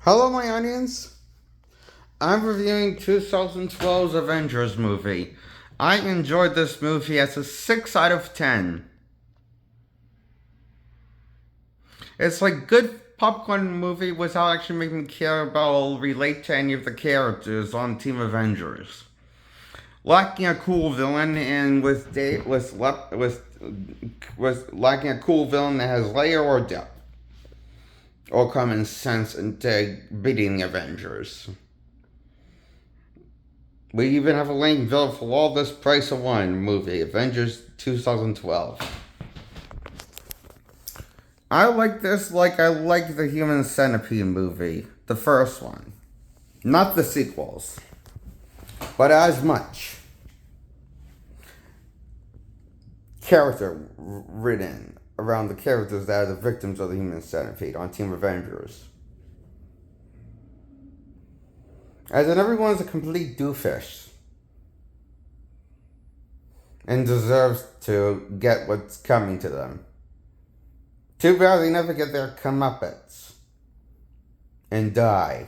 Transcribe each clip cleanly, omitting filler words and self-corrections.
Hello, my audience. I'm reviewing 2012's Avengers movie. I enjoyed this movie as a 6 out of 10. It's like good popcorn movie without actually making me care about or relate to any of the characters on Team Avengers. Lacking a cool villain and with lacking a cool villain that has layer or depth or common sense into beating the Avengers. We even have a lame villain for all this price of one movie, Avengers 2012. I like this like I like the Human Centipede movie, the first one. Not the sequels, but as much. Character written around the characters that are the victims of the Human Centipede on Team Avengers. As in, everyone is a complete doofus and deserves to get what's coming to them. Too bad they never get their comeuppance and die.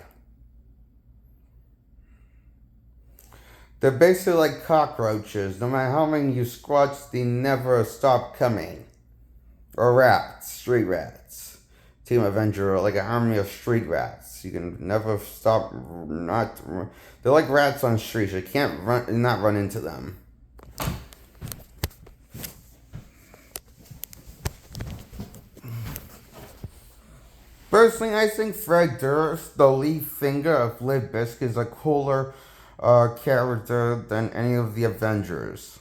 They're basically like cockroaches. No matter how many you squash, they never stop coming. Or rats, street rats. Team Avenger are like an army of street rats. You can never stop. They're like rats on streets. You can't not run into them. Personally, I think Fred Durst, the lead singer of Limp Bizkit, is a cooler character than any of the Avengers.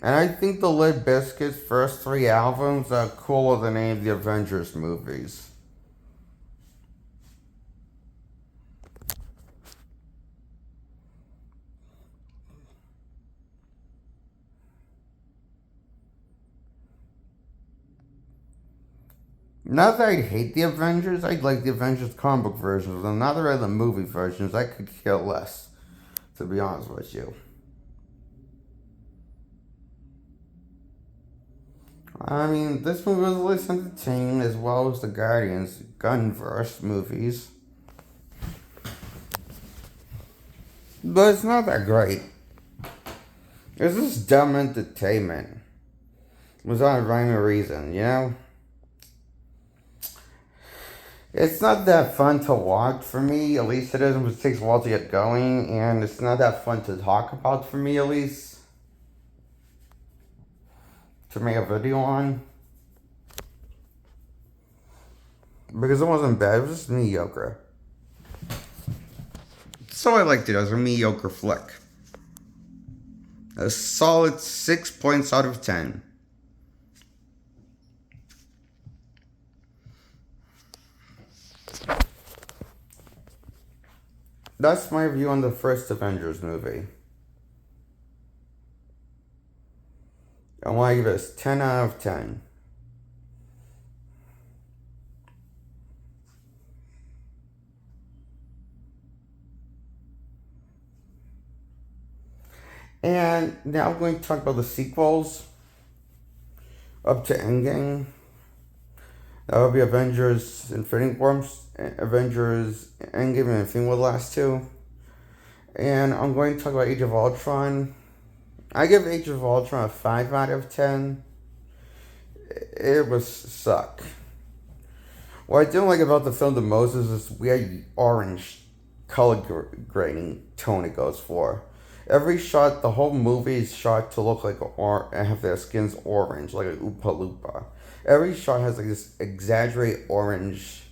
And I think the Limp Bizkit's first 3 albums are cooler than any of the Avengers movies. Not that I hate the Avengers, I like the Avengers comic book versions, but now that I read the movie versions, I could care less, to be honest with you. I mean, this movie was at least entertaining as well as the Guardians Gunverse movies. But it's not that great. It's just dumb entertainment. Without a rhyme or reason, you know? It's not that fun to watch for me, at least it isn't, it takes a while to get going, and it's not that fun to talk about for me, at least. To make a video on. Because it wasn't bad, it was just mediocre. So I liked it as a mediocre flick. A solid 6 points out of 10. That's my review on the first Avengers movie. I want to give this 10 out of 10. And now I'm going to talk about the sequels up to Endgame. That will be Avengers Infinity War, Avengers Endgame and Infinity War, the last two. And I'm going to talk about Age of Ultron. I give Age of Ultron a 5 out of 10. It was suck. What I didn't like about the film the most is this weird orange color grading tone it goes for. Every shot, the whole movie is shot to look like and have their skins orange, like a Oompa Loompa. Every shot has like this exaggerated orange,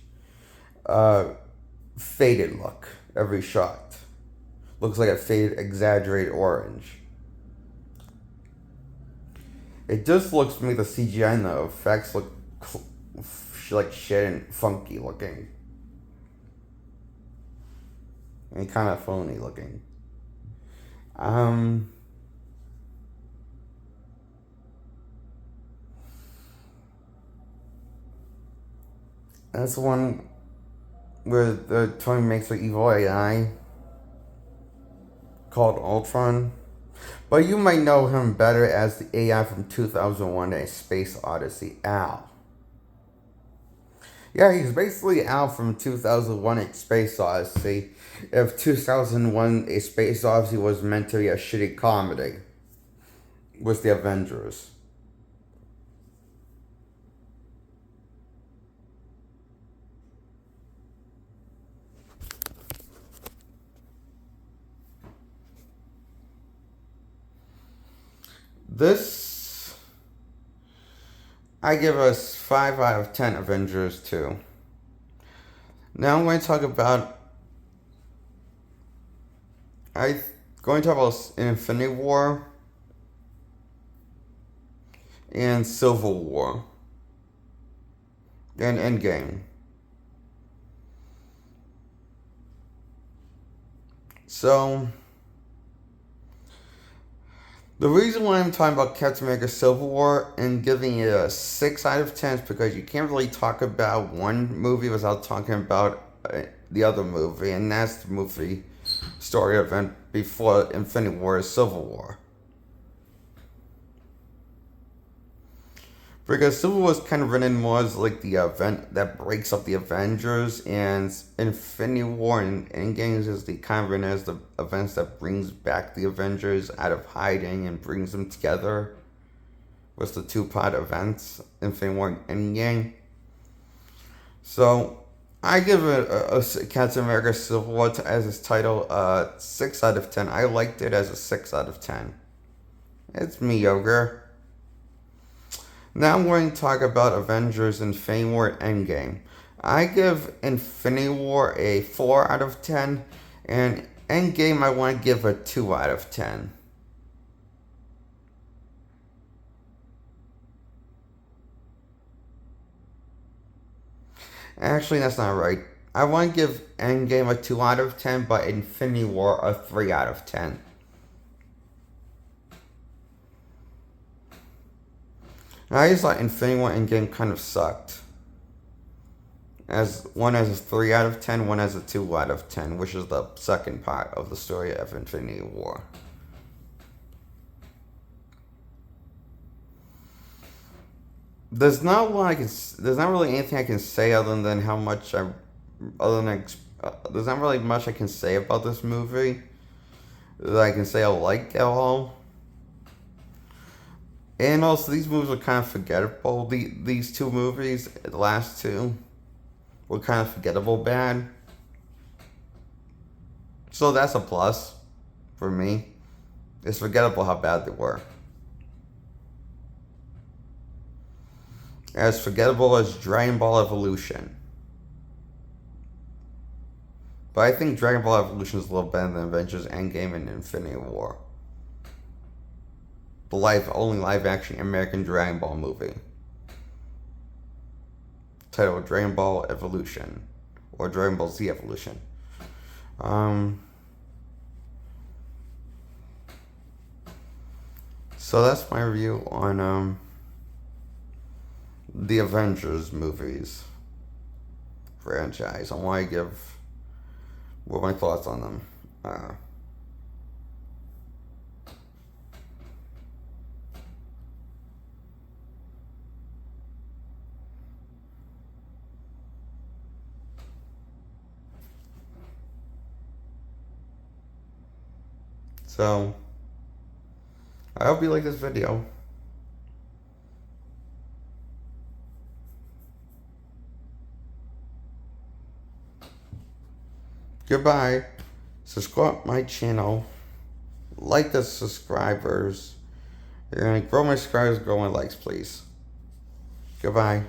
faded look. Every shot looks like a faded, exaggerated orange. It just looks to me the CGI and the effects look like shit and funky looking. And kind of phony looking. That's the one where the Tony makes an evil AI called Ultron. But you might know him better as the AI from 2001: A Space Odyssey, Al. Yeah, he's basically out from 2001 A Space Odyssey. If 2001 A Space Odyssey was meant to be a shitty comedy with the Avengers. This, I give us 5 out of 10 Avengers 2. Now I'm going to talk about, I'm going to talk about Infinity War and Civil War and Endgame. So, the reason why I'm talking about Captain America Civil War and giving it a 6 out of 10 is because you can't really talk about one movie without talking about the other movie, and that's the movie story event before Infinity War is Civil War. Because Civil War is kind of written more as like the event that breaks up the Avengers, and Infinity War and Endgame is the kind of written as the events that brings back the Avengers out of hiding and brings them together with the two-part events, Infinity War and Endgame. So, I give it a Captain America Civil War as its title 6 out of 10. I liked it as a 6 out of 10. It's mediocre. Now I'm going to talk about Avengers Infinity War Endgame. I give Infinity War a 4 out of 10, and Endgame I want to give a 2 out of 10. Actually, that's not right. I want to give Endgame a 2 out of 10, but Infinity War a 3 out of 10. I just thought Infinity War Endgame kind of sucked. As one has a 3 out of 10, one has a 2 out of 10, which is the second part of the story of Infinity War. There's not really anything I can say other than how much there's not really much I can say about this movie that I can say I like at all. And also, these movies are kind of forgettable. These two movies, the last two, were kind of forgettable bad. So that's a plus for me. It's forgettable how bad they were. As forgettable as Dragon Ball Evolution. But I think Dragon Ball Evolution is a little better than Avengers Endgame and Infinity War. The only live action American Dragon Ball movie. Titled Dragon Ball Evolution. Or Dragon Ball Z Evolution. So that's my review on the Avengers movies franchise. I want to give what my thoughts on them. So, I hope you like this video. Goodbye. Subscribe my channel. Like the subscribers. And grow my subscribers, grow my likes, please. Goodbye.